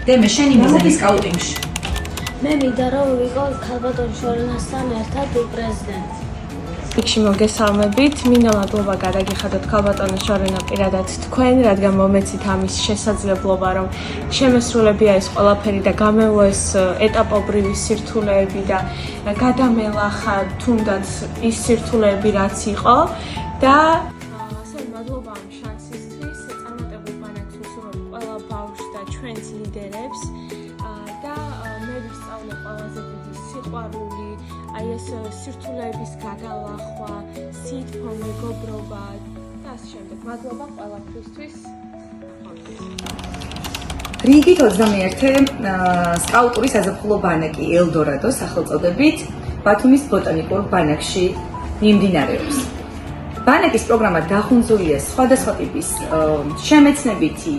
დემე შენი მიზანი სკაუტინგში. მე მინდა რომ ვიყო ქალბატონ შორენასთან ერთად პრეზიდენტი. იქში მოგესალმებით, მინდა მადლობა გადაგიხადოთ ქალბატონო შორენა პირადად თქვენ, რადგან მომეცით ამის შესაძლებლობა, რომ შემესრულებია ეს ყველაფერი და გამევლო ეს ეტაპობრივი სირთულეები და გადამელახა თუნდაც ის სირთულეები, რაც იყო და ასევე მადლობა ამ შანსისთვის, წარმატებულ ბანაკს ვუსურვებ ყველა ბავშვს და ჩვენს ლიდერებს და მე ვისწავლე ყველაზე დიდი სიყვარული, აი ეს სირთულეების გადალახვა, სითბო, მეგობრობა და ასე შემდეგ. მადლობა ყველაფრისთვის. რიგით 21-ე სკაუტური საზაფხულო ბანაკი ელდორადო სახელწოდებით ბათუმის ბოტანიკურ ბანაკში მიმდინარეობს. ბანაკის პროგრამა დახუნძურულია სხვადასხვა ტიპის შემეცნებითი,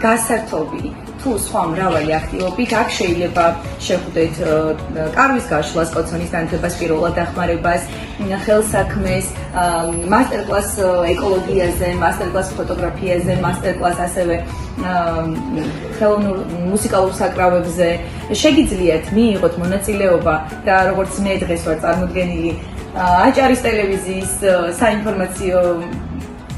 გასართობი თუ სხვა მრავალი აქტივობით. აქ შეიძლება შეხვდეთ კარვის გაშლას, კოცონის განათებას, პირველად დახმარებას, ხელსაქმეს, მასტერკლას ეკოლოგიაზე, მასტერკლას ფოტოგრაფიაზე, მასტერკლას ასევე ხელოვნურ მუსიკალურ საკრავებზე. შეგიძლიათ მიიღოთ მონაწილეობა და როგორც მე დღეს ვარ წარმოდგენილი აჭარის ტელევიზიის საინფორმაციო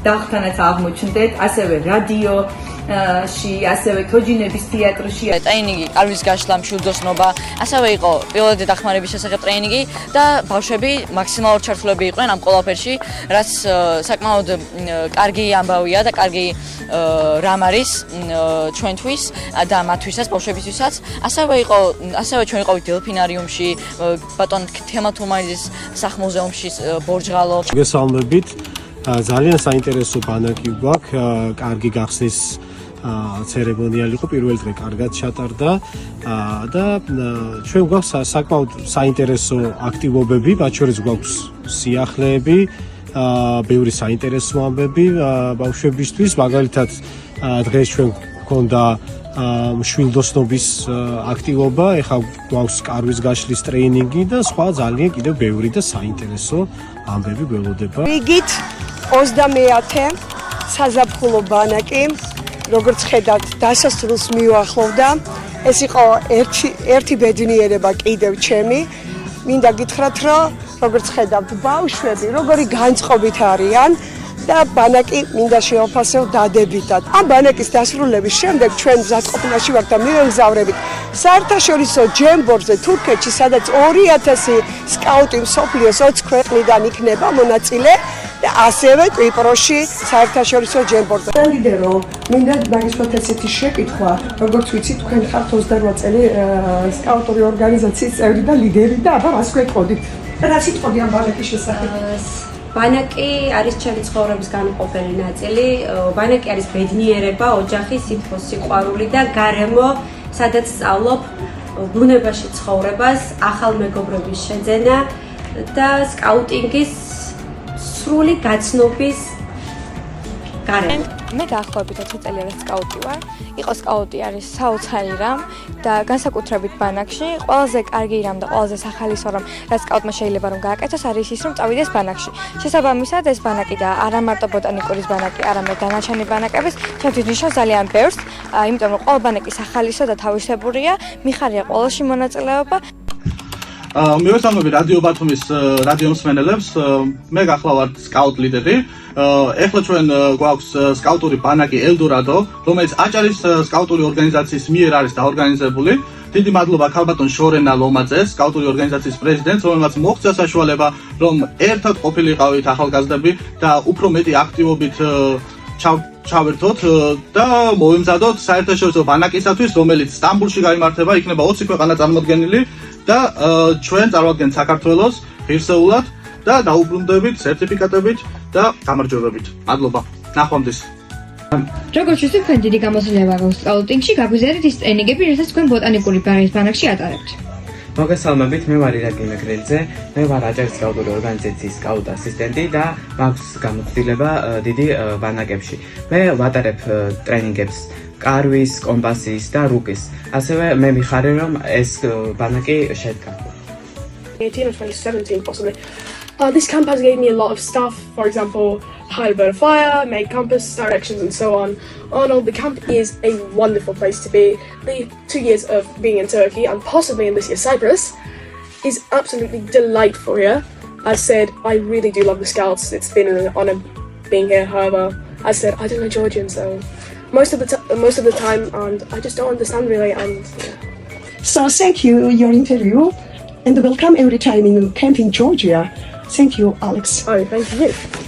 დახთანაც აღმოჩნდეთ, ასევე რადიოში, ასევე თოჯინების თეატრში. ტრეინინგი, კარვის გაშლა, მშვილდოსნობა, ასევე იყო პირველადი დახმარების შესახებ ტრეინინგი და ბავშვები მაქსიმალურად ჩართულები იყვნენ ამ ყველაფერში, რაც საკმაოდ კარგი ამბავია და კარგი რამ არის ჩვენთვის და მათთვისაც, ბავშვებისთვისაც. ასევე ჩვენ ვიყავით დელფინარიუმში, ბატონ თემა თუმაიძის სახლ-მუზეუმში, ბორჯღალო. გესალმებით. ძალიან საინტერესო ბანაკი გვაქვს, კარგი გახსნის ცერემონიალი იყო, პირველ დღე კარგად ჩატარდა და ჩვენ გვაქვს საკმაოდ საინტერესო აქტივობები, მათ შორის გვაქვს სიახლეები, ბევრი საინტერესო ამბები ბავშვებისთვის, მაგალითად დღეს ჩვენ გვქონდა მშვილდოსნობის აქტივობა, ეხლა გვაქვს კარვის გაშლის ტრეინინგი და სხვა ძალიან კიდევ ბევრი და საინტერესო ამბები გველოდება. რიგით 21-ე საზაფხულო ბანაკი, როგორც ხედავთ, დასასრულს მიუახლოვდა. ეს იყო ერთი ბედნიერება კიდევ ჩემი. მინდა გითხრათ, რომ როგორც ხედავთ, ბავშვები როგორი განწყობით არიან და ბანაკი მინდა შევაფასო დადებითად. ამ ბანაკის დასრულების შემდეგ ჩვენ მზადყოფნაში ვართ და მივემგზავრებით საერთაშორისო ჯემბორზე თურქეთში, სადაც 2000 სკაუტი მსოფლიოს 20 ქვეყნიდან იქნება მონაწილე და ასევე კვიპროსში საერთაშორისო ჯემბორზე. ლიდერო, მინდა დაგისვათ ესეთი შეკითხვა, როგორც ვიცი, თქვენ ხართ 28 წელი სკაუტური ორგანიზაციის წევრი და ლიდერი და აბა რას გვეყოდით? რა სიტყვები ამ ბანაკის შესახებ? ბანაკი არის ჩემი ცხოვრების განუყოფელი ნაწილი. ბანაკი არის ბედნიერება, ოჯახი, სითბო, სიყვარული და გარემო, სადაც სწავლობ ბუნებაში ცხოვრებას, ახალ მეგობრების შეძენა და სკაუტინგის სრული გაცნობის გარემო. მე დაახლოებით 20 წელია სკაუტი ვარ. იყო სკაუტი არის საოცარი რამ და განსაკუთრებით ბანაკში ყველაზე კარგი რამ და ყველაზე სახალისო რამ, რაც სკაუტმა შეიძლება რომ გააკეთოს, არის ის, რომ წავიდეს ბანაკში. შესაბამისად, ეს ბანაკი და არა მარტო ბოტანიკურის ბანაკი, არამედ დანარჩენი ბანაკების ჩემთვის ნიშნავს ძალიან ბევრს, იმიტომ რომ ყველა ბანაკი სახალისო და თავისებურია, მიხარია ყველაში მონაწილეობა. მივესალმები რადიო ბათუმის რადიო მსმენელებს, მე გახლავართ სკაუტ ლიდერი. ეხლა ჩვენ გვაქვს სკაუტური ბანაკი ელდორადო, რომელიც აჭარის სკაუტური ორგანიზაციის მიერ არის დაორგანიზებული. დიდი მადლობა ქალბატონ შორენა ლომაძეს, სკაუტური ორგანიზაციის პრეზიდენტს, რომელმაც მოაღწია საშუალება, რომ ერთად ყოფილიყავით ახალგაზრდები და უფრო მეტი აქტივობით ჩავერთოთ და მოვემზადოთ საერთაშორისო ბანაკისათვის, რომელიც სტამბულში გაიმართება, იქნება 20 ქვეყანა წარმოდგენილი და ჩვენ წარვადგენთ საქართველოს ღირსეულად და დაუბრუნდებით სერტიფიკატებით და გამარჯვებებით. მადლობა. ნახვამდის. როგორც ვიცით, თქვენ დიდი გამოცდილება გაქვთ სკაუტინგში, გაგვიზიარეთ ის ტრეინინგები, რასაც თქვენ ბოტანიკური ბანაკში ატარებთ. მოგესალმებით, მე ვარ ირაკლი მეგრელიძე, მე ვარ აჭარის სკაუტური ორგანიზაციის სკაუტ ასისტენტი და მაქვს გამოცდილება დიდი ბანაკებში. მე ვატარებ ტრეინინგებს კარვის, კომპასის და რუკის. ასევე მე მიხარია, რომ ეს ბანაკი შედგა. 2018 or 2017 possibly. This camp has gave me a lot of stuff. For example, how to build a fire, make compass directions, and so on. All in all, the camp is a wonderful place to be. The 2 years of being in Turkey and possibly in this year Cyprus is absolutely delightful here. As said, I really do love the Scouts. It's been an honour being here. However, as said, I don't know Georgian, so most of the time, and I just don't understand really. And yeah. So thank you your interview, and welcome every time in camp in Georgia. Thank you, Alex. Oh, thank you.